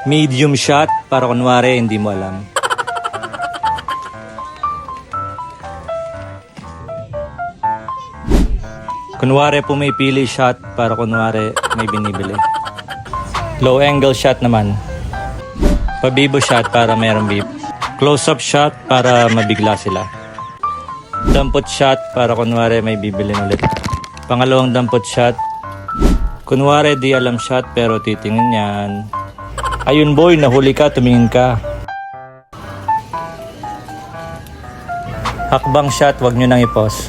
Medium shot para kunwari hindi mo alam. Kunwari pumipili shot para kunwari may binibili. Low angle shot naman. Pabibo shot para mayroong beep. Close up shot para mabigla sila. Dampot shot para kunwari may bibilin ulit. Pangalawang dampot shot. Kunwari di alam shot pero titingin yan. Ayun boy, nahuli ka, tumingin ka. Hakbang shot, wag nyo nang i-pause.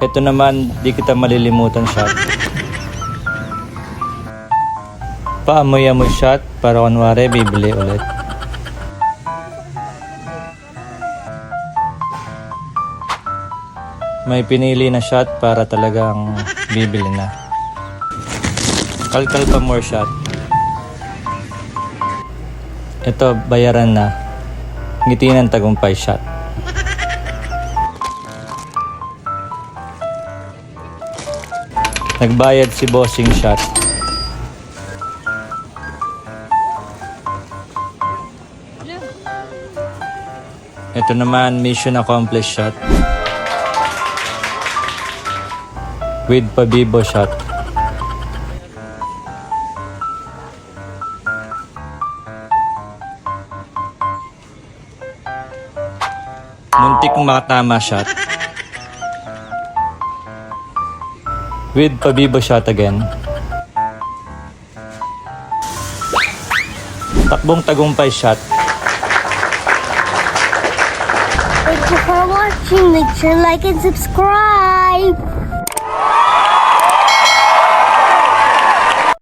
Ito naman, di kita malilimutan shot. Paamoy-amoy shot para kunwari bibili ulit. May pinili na shot para talagang bibili na. Kalkal pa more shot. Ito, bayaran na. Ngiti ng tagumpay shot. Nagbayad si bossing shot. Ito naman, mission accomplished shot. With pabibo shot. Muntik makatama shot. With pabibo shot again. Takbong tagumpay shot. Thank you for watching. Make sure to like and subscribe.